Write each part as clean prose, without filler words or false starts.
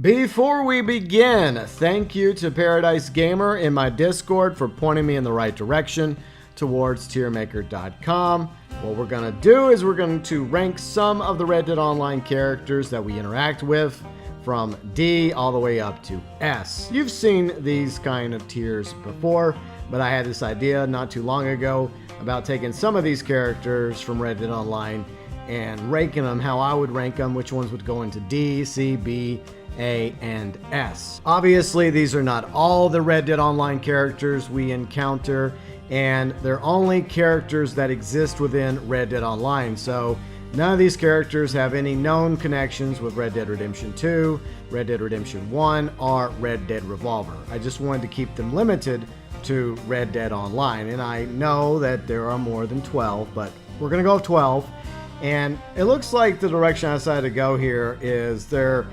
Before we begin, thank you to Paradise Gamer in my Discord for pointing me in the right direction towards Tiermaker.com. What we're going to do is we're going to rank some of the Red Dead Online characters that we interact with from D all the way up to S. You've seen these kind of tiers before, but I had this idea not too long ago about taking some of these characters from Red Dead Online and ranking them how I would rank them, which ones would go into D, C, B, A, and S. Obviously, these are not all the Red Dead Online characters we encounter, and they're only characters that exist within Red Dead Online, so none of these characters have any known connections with Red Dead Redemption 2, Red Dead Redemption 1, or Red Dead Revolver. I just wanted to keep them limited to Red Dead Online, and I know that there are more than 12, but we're going to go with 12, and it looks like the direction I decided to go here is they're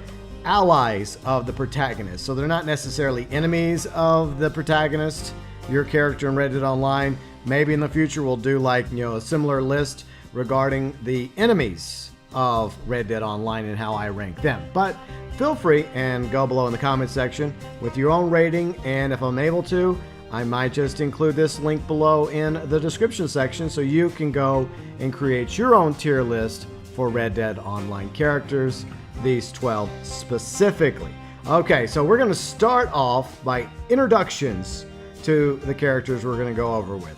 allies of the protagonist, so they're not necessarily enemies of the protagonist, your character in Red Dead Online. Maybe in the future we'll do like, a similar list regarding the enemies of Red Dead Online and how I rank them. But feel free and go below in the comment section with your own rating, and if I'm able to, I might just include this link below in the description section so you can go and create your own tier list for Red Dead Online characters, these 12 specifically. Okay, so we're going to start off by introductions to the characters we're going to go over with.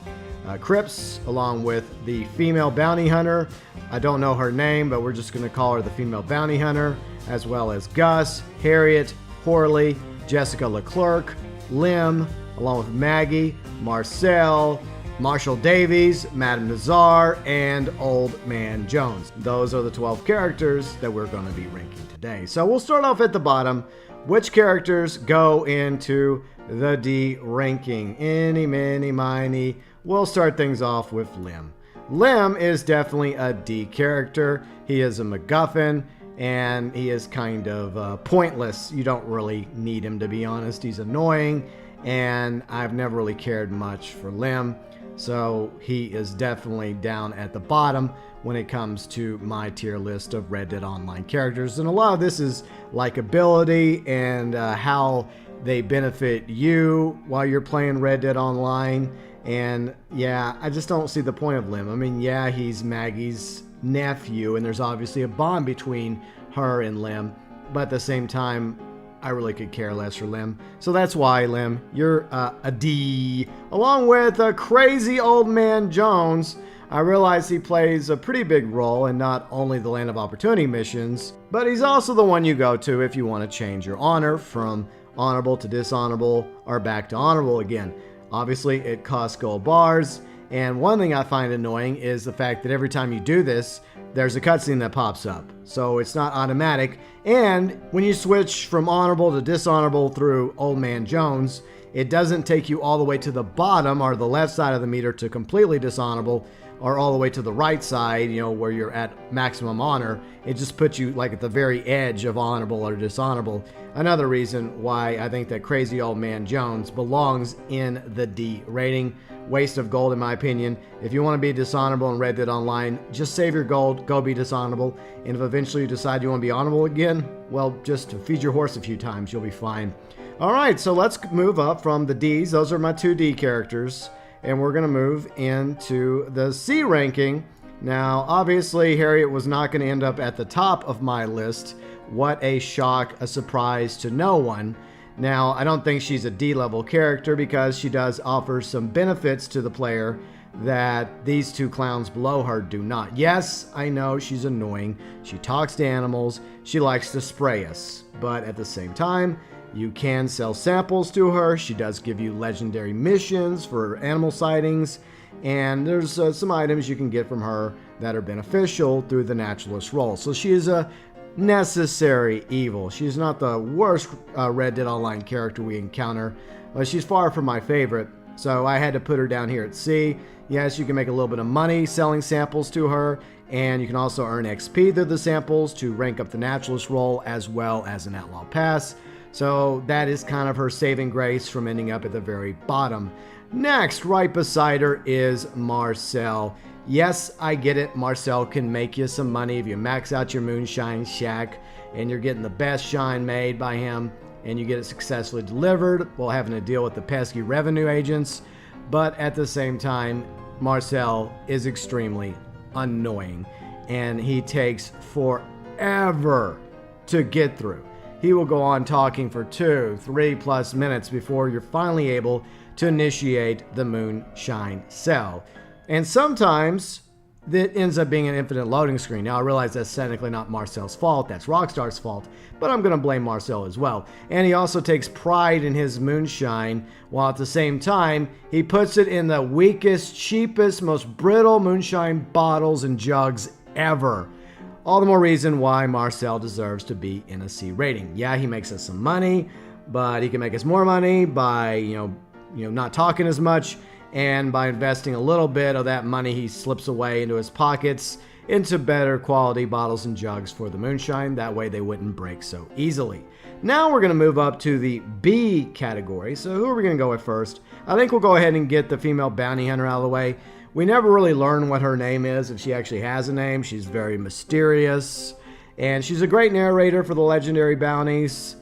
Crips, along with the female bounty hunter. I don't know her name, but we're just going to call her the female bounty hunter, as well as Gus, Harriet, Horley, Jessica Leclark, Lim, along with Maggie, Marcel, Marshall Davies, Madame Nazar, and Old Man Jones. Those are the 12 characters that we're going to be ranking today. So we'll start off at the bottom. Which characters go into the D ranking? Any, many, miny. We'll start things off with Lim. Lim is definitely a D character. He is a MacGuffin, and he is kind of pointless. You don't really need him, to be honest. He's annoying, and I've never really cared much for Lim. So he is definitely down at the bottom when it comes to my tier list of Red Dead Online characters. And a lot of this is likability and how they benefit you while you're playing Red Dead Online. And yeah, I just don't see the point of Lim. I mean, yeah, he's Maggie's nephew, and there's obviously a bond between her and Lim. But at the same time, I really could care less for Lim. So that's why, Lim, you're a D. Along with Crazy Old Man Jones, I realize he plays a pretty big role in not only the Land of Opportunity missions, but he's also the one you go to if you want to change your honor from honorable to dishonorable or back to honorable again. Obviously, it costs gold bars, and one thing I find annoying is the fact that every time you do this, there's a cutscene that pops up. So it's not automatic, and when you switch from honorable to dishonorable through Old Man Jones, it doesn't take you all the way to the bottom or the left side of the meter to completely dishonorable, or all the way to the right side, where you're at maximum honor. It just puts you like at the very edge of honorable or dishonorable. Another reason why I think that Crazy Old Man Jones belongs in the D rating. Waste of gold, in my opinion. If you want to be dishonorable in Red Dead Online, just save your gold, go be dishonorable. And if eventually you decide you want to be honorable again, well, just feed your horse a few times, you'll be fine. All right, so let's move up from the Ds. Those are my 2 D characters. And we're going to move into the C ranking. Now, obviously, Harriet was not going to end up at the top of my list. What a shock, a surprise to no one. Now, I don't think she's a D-level character because she does offer some benefits to the player that these 2 clowns below her do not. Yes, I know she's annoying. She talks to animals. She likes to spray us. But at the same time, you can sell samples to her. She does give you legendary missions for animal sightings. And there's some items you can get from her that are beneficial through the naturalist role. So she is a necessary evil. She's not the worst Red Dead Online character we encounter, but she's far from my favorite. So I had to put her down here at C. Yes, you can make a little bit of money selling samples to her, and you can also earn XP through the samples to rank up the naturalist role as well as an outlaw pass. So that is kind of her saving grace from ending up at the very bottom. Next, right beside her is Marcel. Yes, I get it. Marcel can make you some money if you max out your moonshine shack and you're getting the best shine made by him, and you get it successfully delivered while having to deal with the pesky revenue agents. But at the same time, Marcel is extremely annoying, and he takes forever to get through. He will go on talking for 2-3+ minutes before you're finally able to initiate the moonshine cell. And sometimes that ends up being an infinite loading screen. Now, I realize that's technically not Marcel's fault, that's Rockstar's fault, but I'm going to blame Marcel as well. And he also takes pride in his moonshine, while at the same time, he puts it in the weakest, cheapest, most brittle moonshine bottles and jugs ever. All the more reason why Marcel deserves to be in a C rating. Yeah, he makes us some money, but he can make us more money by, not talking as much, and by investing a little bit of that money he slips away into his pockets into better quality bottles and jugs for the moonshine. That way they wouldn't break so easily. Now we're going to move up to the B category. So who are we going to go with first? I think we'll go ahead and get the female bounty hunter out of the way. We never really learn what her name is, if she actually has a name. She's very mysterious, and she's a great narrator for the legendary bounties.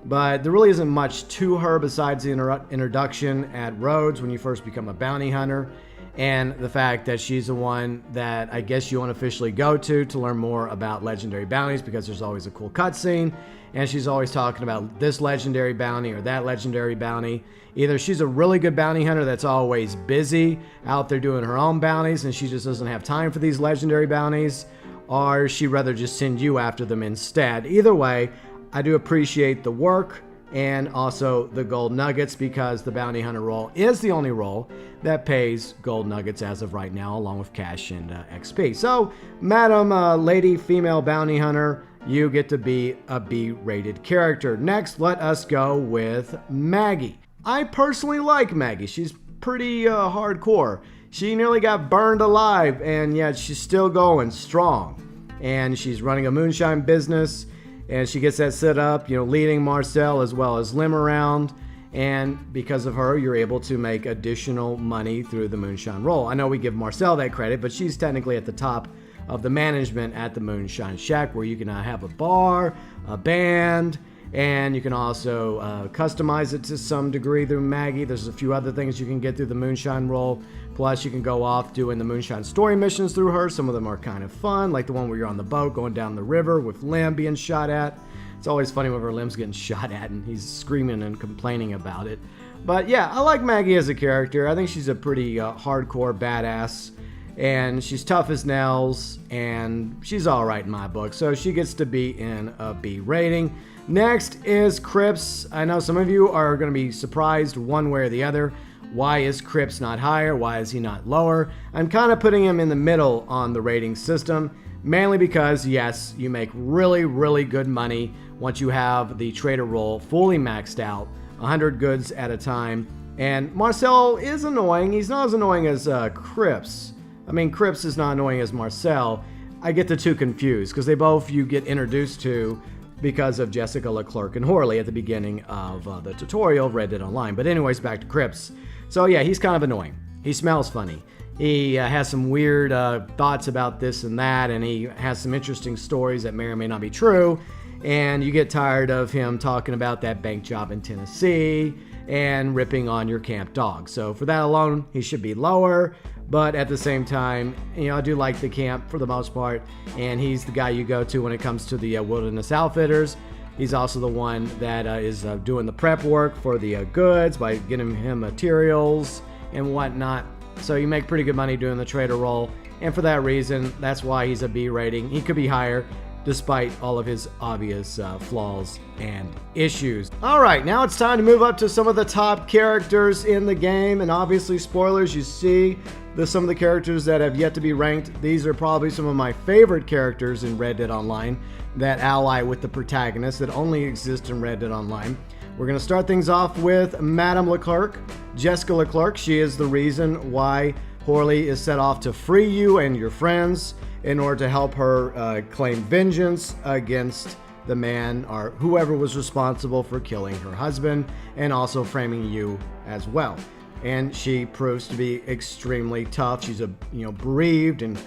But there really isn't much to her besides the introduction at Rhodes when you first become a bounty hunter, and the fact that she's the one that I guess you unofficially go to learn more about legendary bounties, because there's always a cool cutscene, and she's always talking about this legendary bounty or that legendary bounty. Either she's a really good bounty hunter that's always busy out there doing her own bounties and she just doesn't have time for these legendary bounties, or she'd rather just send you after them instead. Either way, I do appreciate the work and also the gold nuggets, because the bounty hunter role is the only role that pays gold nuggets as of right now, along with cash and XP. So, Madam Lady Female Bounty Hunter, you get to be a B-rated character. Next, let us go with Maggie. I personally like Maggie. She's pretty hardcore. She nearly got burned alive, and yet she's still going strong. And she's running a moonshine business, and she gets that set up, leading Marcel as well as Lim around. And because of her, you're able to make additional money through the moonshine role. I know we give Marcel that credit, but she's technically at the top of the management at the Moonshine Shack, where you can have a bar, a band, and you can also customize it to some degree through Maggie. There's a few other things you can get through the moonshine role. Plus, you can go off doing the moonshine story missions through her. Some of them are kind of fun, like the one where you're on the boat going down the river with Lim being shot at. It's always funny whenever Lim's getting shot at and he's screaming and complaining about it. But yeah, I like Maggie as a character. I think she's a pretty hardcore badass. And she's tough as nails, and she's all right in my book. So she gets to be in a B rating. Next is Crips. I know some of you are going to be surprised one way or the other. Why is Crips not higher? Why is he not lower? I'm kind of putting him in the middle on the rating system, mainly because, yes, you make really, really good money once you have the trader role fully maxed out, 100 goods at a time. And Marcel is annoying. He's not as annoying as Crips. I mean, Crips is not annoying as Marcel. I get the two confused because they both you get introduced to because of Jessica Leclark and Horley at the beginning of the tutorial of Red Dead Online. But anyways, back to Crips. So yeah, he's kind of annoying. He smells funny. He has some weird thoughts about this and that, and he has some interesting stories that may or may not be true. And you get tired of him talking about that bank job in Tennessee and ripping on your camp dog. So for that alone, he should be lower. But at the same time, I do like the camp for the most part, and he's the guy you go to when it comes to the Wilderness Outfitters. He's also the one that is doing the prep work for the goods by getting him materials and whatnot. So you make pretty good money doing the trader role, and for that reason, that's why he's a B rating. He could be higher despite all of his obvious flaws and issues. All right, now it's time to move up to some of the top characters in the game, and obviously spoilers, you see some of the characters that have yet to be ranked. These are probably some of my favorite characters in Red Dead Online that ally with the protagonist that only exist in Red Dead Online. We're going to start things off with Madame Leclark, Jessica Leclark. She is the reason why Horley is set off to free you and your friends in order to help her claim vengeance against the man or whoever was responsible for killing her husband and also framing you as well. And she proves to be extremely tough. She's a bereaved and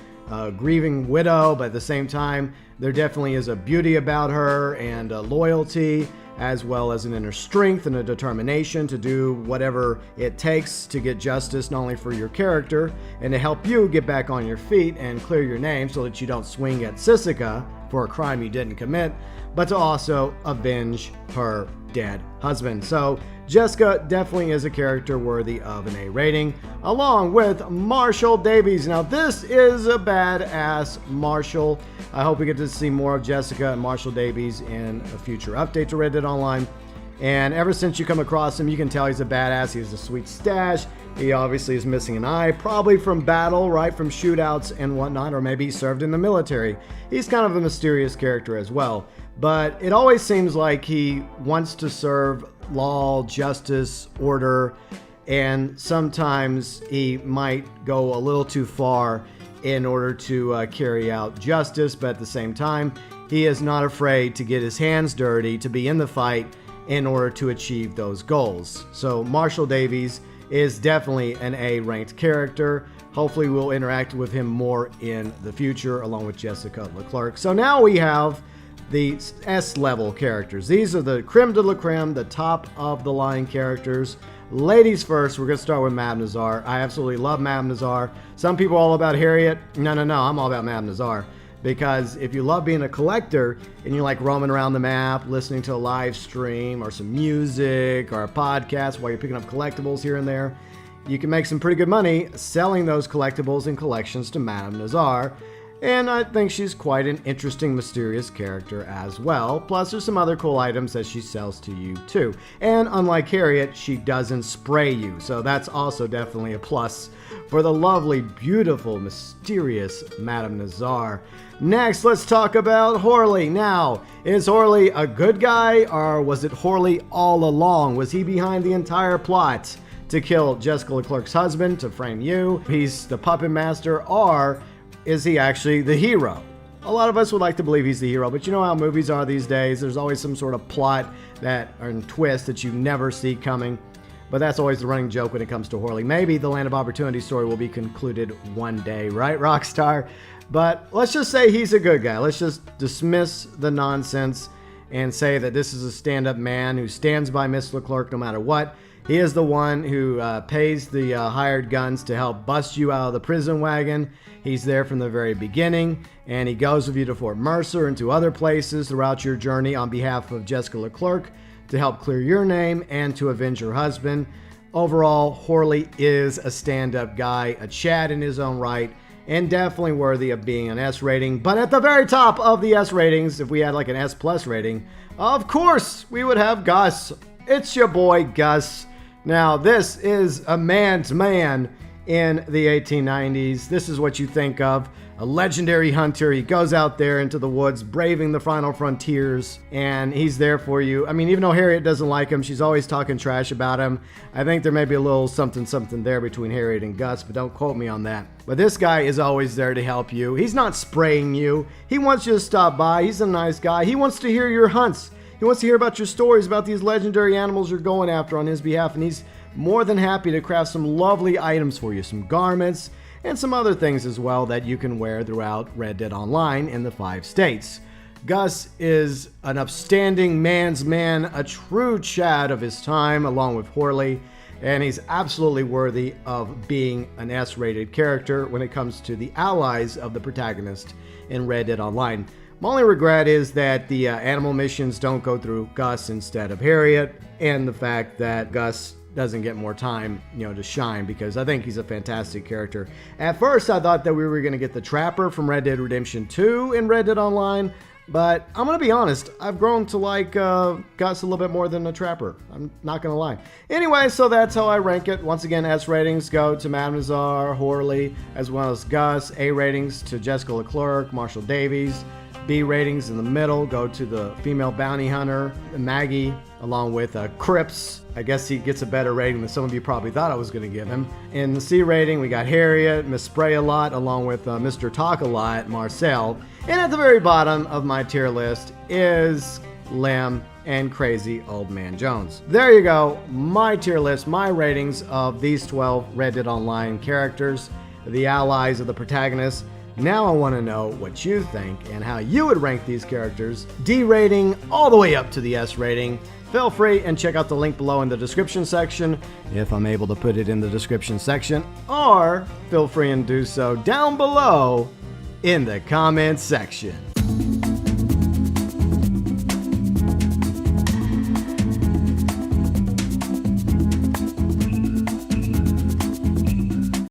grieving widow, but at the same time, There definitely is a beauty about her and a loyalty, as well as an inner strength and a determination to do whatever it takes to get justice, not only for your character and to help you get back on your feet and clear your name so that you don't swing at Sissika for a crime you didn't commit, but to also avenge her dead husband. So Jessica definitely is a character worthy of an A rating, along with Marcel Davies. Now this is a badass Marshall. I hope we get to see more of Jessica and Marcel Davies in a future update to Red Dead Online. And ever since you come across him, you can tell he's a badass. He has a sweet stash. He obviously is missing an eye, probably from battle, right, from shootouts and whatnot, or maybe he served in the military. He's kind of a mysterious character as well. But it always seems like he wants to serve law, justice, order, and sometimes he might go a little too far in order to carry out justice, but at the same time, he is not afraid to get his hands dirty, to be in the fight in order to achieve those goals. So Marcel Davies is definitely an A-ranked character. Hopefully we'll interact with him more in the future, along with Jessica Leclark. So now we have the S-level characters. These are the creme de la creme, the top of the line characters. Ladies first, we're going to start with Madame Nazar. I absolutely love Madame Nazar. Some people are all about Harriet. No, I'm all about Madame Nazar. Because if you love being a collector and you like roaming around the map, listening to a live stream or some music or a podcast while you're picking up collectibles here and there, you can make some pretty good money selling those collectibles and collections to Madame Nazar. And I think she's quite an interesting, mysterious character as well. Plus, there's some other cool items that she sells to you too. And unlike Harriet, she doesn't spray you. So that's also definitely a plus for the lovely, beautiful, mysterious Madame Nazar. Next, let's talk about Horley. Now, is Horley a good guy, or was it Horley all along? Was he behind the entire plot to kill Jessica Leclark's husband, to frame you? He's the puppet master, or is he actually the hero? A lot of us would like to believe he's the hero, but you know how movies are these days. There's always some sort of plot and twist that you never see coming. But that's always the running joke when it comes to Horley. Maybe the Land of Opportunity story will be concluded one day, right, Rockstar? But let's just say he's a good guy. Let's just dismiss the nonsense and say that this is a stand-up man who stands by Miss Leclark no matter what. He is the one who pays the hired guns to help bust you out of the prison wagon. He's there from the very beginning, and he goes with you to Fort Mercer and to other places throughout your journey on behalf of Jessica Leclark to help clear your name and to avenge your husband. Overall, Horley is a stand-up guy, a Chad in his own right, and definitely worthy of being an S rating. But at the very top of the S ratings, if we had like an S plus rating, of course we would have Gus. It's your boy Gus. Now, this is a man's man in the 1890s. This is what you think of. A legendary hunter. He goes out there into the woods, braving the final frontiers, and he's there for you. I mean, even though Harriet doesn't like him, she's always talking trash about him. I think there may be a little something there between Harriet and Gus, but don't quote me on that. But this guy is always there to help you. He's not spraying you. He wants you to stop by. He's a nice guy. He wants to hear your hunts. He wants to hear about your stories, about these legendary animals you're going after on his behalf, and he's more than happy to craft some lovely items for you, some garments, and some other things as well that you can wear throughout Red Dead Online in the 5 states. Gus is an upstanding man's man, a true Chad of his time, along with Horley, and he's absolutely worthy of being an S-rated character when it comes to the allies of the protagonist in Red Dead Online. My only regret is that the animal missions don't go through Gus instead of Harriet, and the fact that Gus doesn't get more time, to shine, because I think he's a fantastic character. At first, I thought that we were going to get the Trapper from Red Dead Redemption 2 in Red Dead Online, but I'm going to be honest, I've grown to like Gus a little bit more than the Trapper. I'm not going to lie. Anyway, so that's how I rank it. Once again, S ratings go to Madame Nazar, Horley, as well as Gus. A ratings to Jessica Leclark, Marcel Davies. B ratings in the middle go to the female bounty hunter, Maggie, along with Crips. I guess he gets a better rating than some of you probably thought I was going to give him. In the C rating, we got Harriet, Miss Spray a Lot, along with Mr. Talk a Lot, Marcel. And at the very bottom of my tier list is Lem and Crazy Old Man Jones. There you go, my tier list, my ratings of these 12 Red Dead Online characters, the allies of the protagonist. Now I want to know what you think and how you would rank these characters, D rating all the way up to the S rating. Feel free and check out the link below in the description section, if I'm able to put it in the description section, or feel free and do so down below in the comments section.